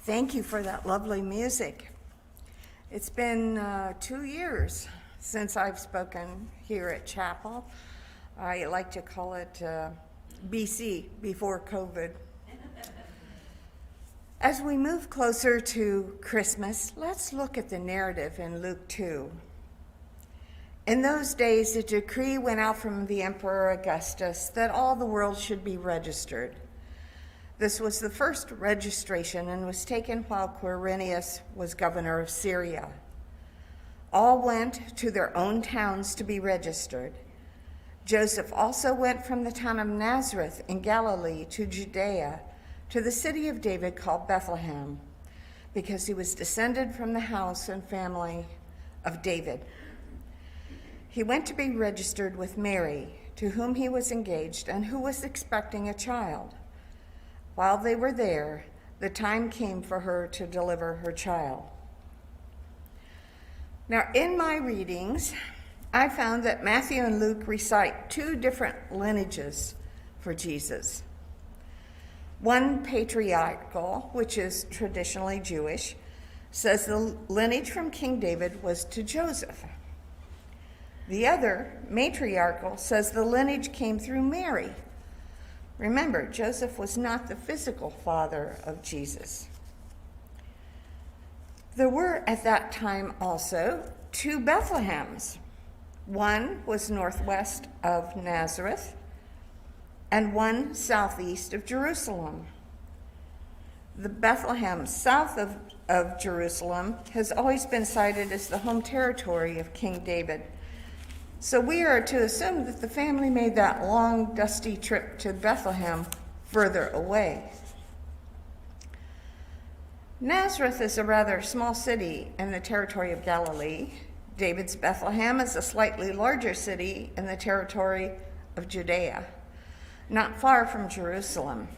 Thank you for that lovely music. It's been 2 years since I've spoken here at Chapel. I like to call it BC, before COVID. As we move closer to Christmas, let's look at the narrative in Luke 2. In those days, a decree went out from the Emperor Augustus that all the world should be registered. This was the first registration and was taken while Quirinius was governor of Syria. All went to their own towns to be registered. Joseph also went from the town of Nazareth in Galilee to Judea, to the city of David called Bethlehem, because he was descended from the house and family of David. He went to be registered with Mary, to whom he was engaged and who was expecting a child. While they were there, the time came for her to deliver her child. Now, in my readings, I found that Matthew and Luke recite two different lineages for Jesus. One, patriarchal, which is traditionally Jewish, says the lineage from King David was to Joseph. The other, matriarchal, says the lineage came through Mary. Remember, Joseph was not the physical father of Jesus. There were at that time also two Bethlehems. One was northwest of Nazareth, and one southeast of Jerusalem. The Bethlehem south of Jerusalem has always been cited as the home territory of King David. So we are to assume that the family made that long, dusty trip to Bethlehem further away. Nazareth is a rather small city in the territory of Galilee. David's Bethlehem is a slightly larger city in the territory of Judea, not far from Jerusalem.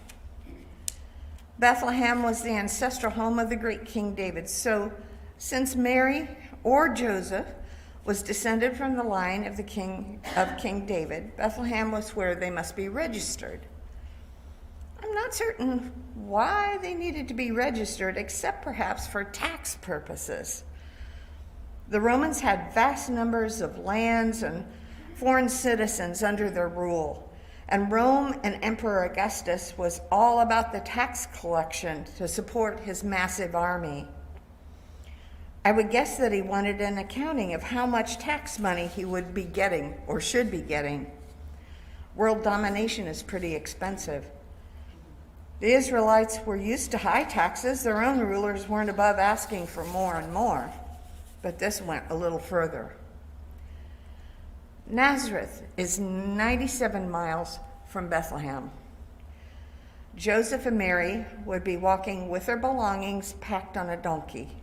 Bethlehem was the ancestral home of the great King David. So since Mary or Joseph was descended from the line of King David, Bethlehem was where they must be registered. I'm not certain why they needed to be registered, except perhaps for tax purposes. The Romans had vast numbers of lands and foreign citizens under their rule, and Rome and Emperor Augustus was all about the tax collection to support his massive army. I would guess that he wanted an accounting of how much tax money he would be getting or should be getting. World domination is pretty expensive. The Israelites were used to high taxes. Their own rulers weren't above asking for more and more, but this went a little further. Nazareth is 97 miles from Bethlehem. Joseph and Mary would be walking with their belongings packed on a donkey.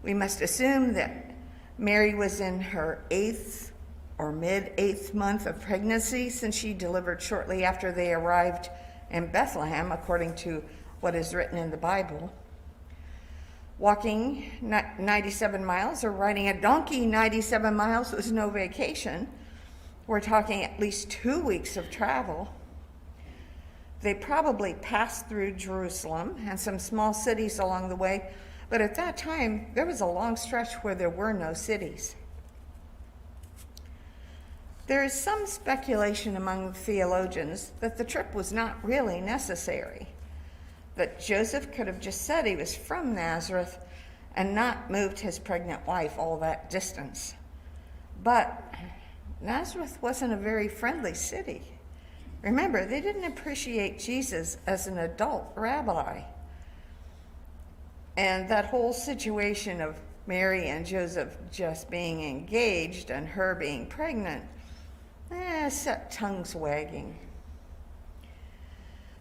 We must assume that Mary was in her 8th or mid-8th month of pregnancy, since she delivered shortly after they arrived in Bethlehem, according to what is written in the Bible. Walking 97 miles or riding a donkey 97 miles was no vacation. We're talking at least 2 weeks of travel. They probably passed through Jerusalem and some small cities along the way, but at that time, there was a long stretch where there were no cities. There is some speculation among theologians that the trip was not really necessary, that Joseph could have just said he was from Nazareth and not moved his pregnant wife all that distance. But Nazareth wasn't a very friendly city. Remember, they didn't appreciate Jesus as an adult rabbi. And that whole situation of Mary and Joseph just being engaged and her being pregnant, set tongues wagging.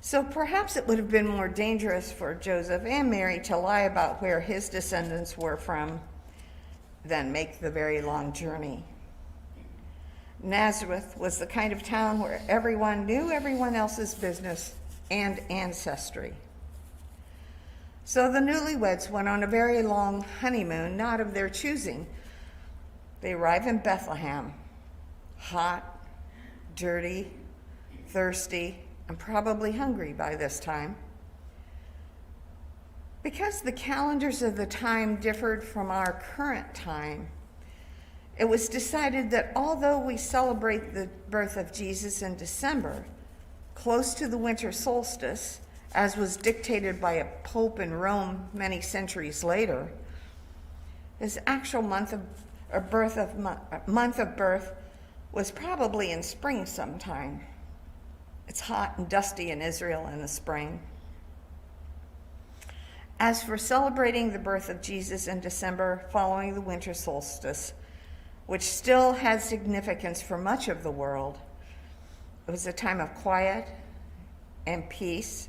So perhaps it would have been more dangerous for Joseph and Mary to lie about where his descendants were from than make the very long journey. Nazareth was the kind of town where everyone knew everyone else's business and ancestry. So the newlyweds went on a very long honeymoon, not of their choosing. They arrive in Bethlehem, hot, dirty, thirsty, and probably hungry by this time. Because the calendars of the time differed from our current time, it was decided that although we celebrate the birth of Jesus in December, close to the winter solstice, as was dictated by a pope in Rome many centuries later, his actual month of birth was probably in spring sometime. It's hot and dusty in Israel in the spring. As for celebrating the birth of Jesus in December following the winter solstice, which still has significance for much of the world, it was a time of quiet and peace.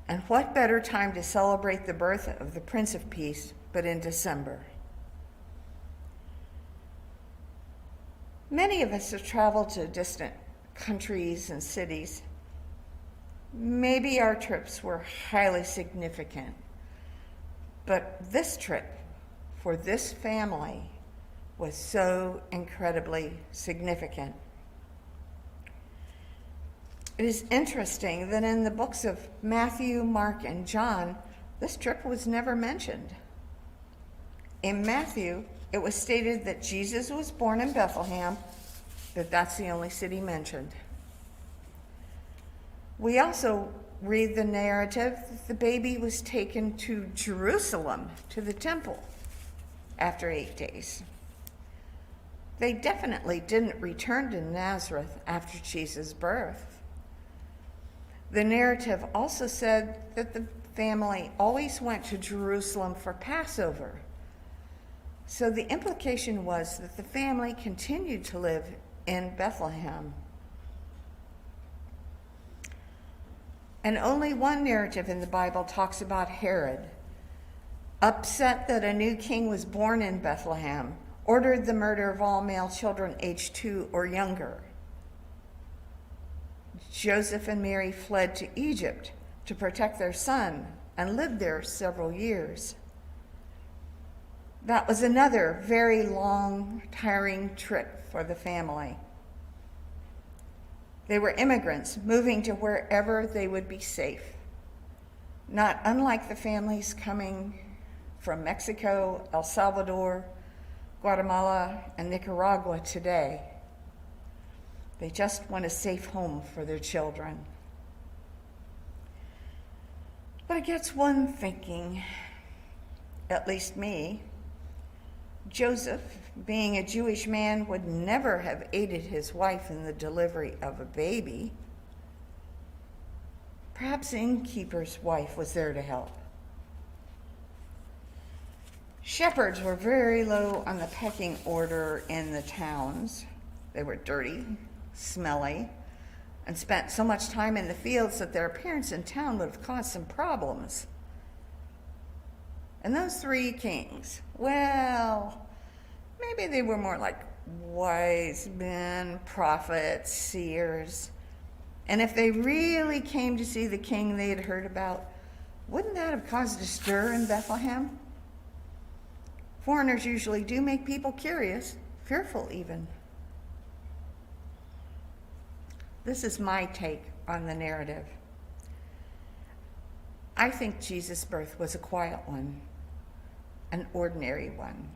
And what better time to celebrate the birth of the Prince of Peace but in December? Many of us have traveled to distant countries and cities. Maybe our trips were highly significant, but this trip for this family was so incredibly significant. It is interesting that in the books of Matthew, Mark, and John, this trip was never mentioned. In Matthew, it was stated that Jesus was born in Bethlehem, but that's the only city mentioned. We also read the narrative that the baby was taken to Jerusalem, to the temple, after 8 days. They definitely didn't return to Nazareth after Jesus' birth. The narrative also said that the family always went to Jerusalem for Passover. So the implication was that the family continued to live in Bethlehem. And only one narrative in the Bible talks about Herod, upset that a new king was born in Bethlehem, ordered the murder of all male children aged 2 or younger. Joseph and Mary fled to Egypt to protect their son and lived there several years. That was another very long, tiring trip for the family. They were immigrants moving to wherever they would be safe, not unlike the families coming from Mexico, El Salvador, Guatemala, and Nicaragua today. They just want a safe home for their children. But it gets one thinking, at least me. Joseph, being a Jewish man, would never have aided his wife in the delivery of a baby. Perhaps the innkeeper's wife was there to help. Shepherds were very low on the pecking order in the towns. They were dirty, smelly, and spent so much time in the fields that their appearance in town would have caused some problems. And those 3 kings, well, maybe they were more like wise men, prophets, seers. And if they really came to see the king they had heard about, wouldn't that have caused a stir in Bethlehem? Foreigners usually do make people curious, fearful even. This is my take on the narrative. I think Jesus' birth was a quiet one, an ordinary one.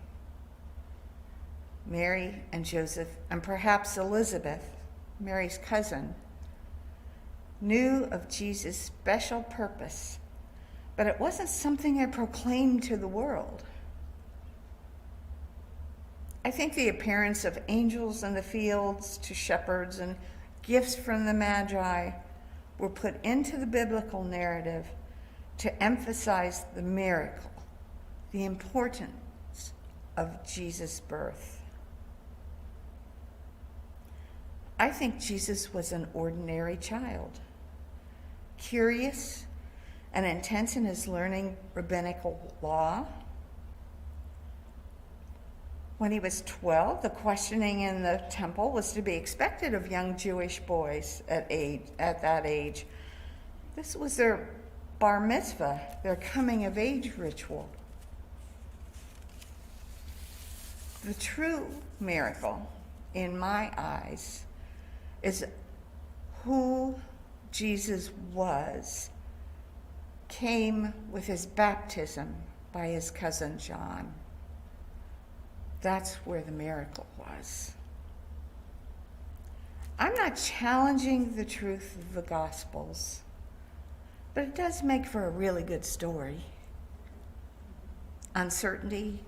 Mary and Joseph, and perhaps Elizabeth, Mary's cousin, knew of Jesus' special purpose, but it wasn't something they proclaimed to the world. I think the appearance of angels in the fields to shepherds and gifts from the Magi were put into the biblical narrative to emphasize the miracle, the importance of Jesus' birth. I think Jesus was an ordinary child, curious and intense in his learning rabbinical law. When he was 12, the questioning in the temple was to be expected of young Jewish boys at that age. This was their bar mitzvah, their coming of age ritual. The true miracle, in my eyes, is who Jesus was came with his baptism by his cousin John. That's where the miracle was. I'm not challenging the truth of the Gospels, but it does make for a really good story. Uncertainty,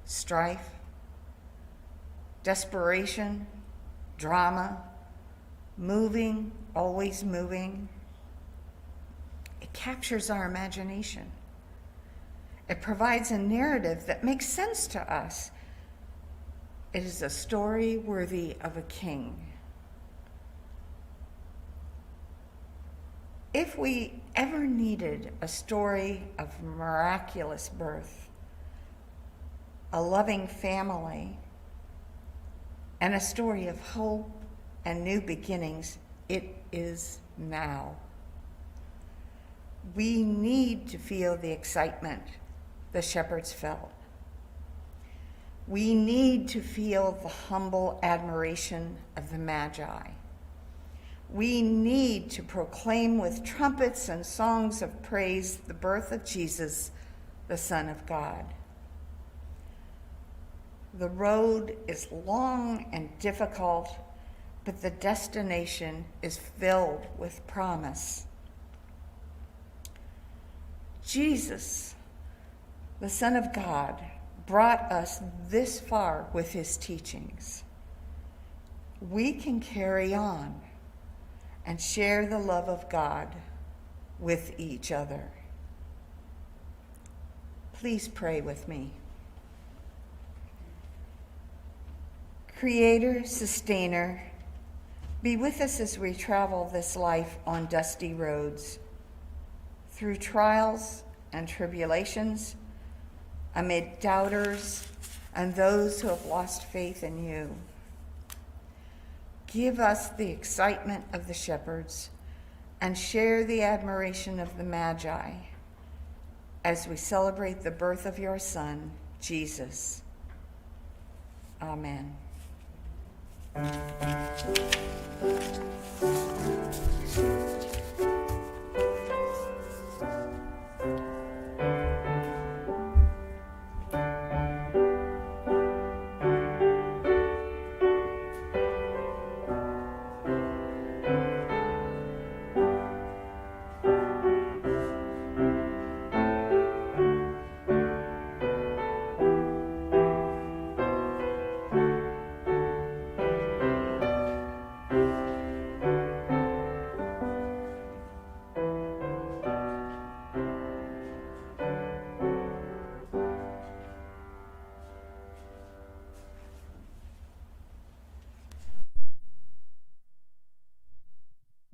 strife, desperation, drama, moving, always moving. It captures our imagination. It provides a narrative that makes sense to us. It is a story worthy of a king. If we ever needed a story of miraculous birth, a loving family, and a story of hope and new beginnings, it is now. We need to feel the excitement the shepherds felt. We need to feel the humble admiration of the Magi. We need to proclaim with trumpets and songs of praise the birth of Jesus, the Son of God. The road is long and difficult, but the destination is filled with promise. Jesus, the Son of God, brought us this far with his teachings. We can carry on and share the love of God with each other. Please pray with me. Creator, sustainer, be with us as we travel this life on dusty roads, through trials and tribulations, amid doubters and those who have lost faith in you. Give us the excitement of the shepherds and share the admiration of the Magi as we celebrate the birth of your Son, Jesus. Amen.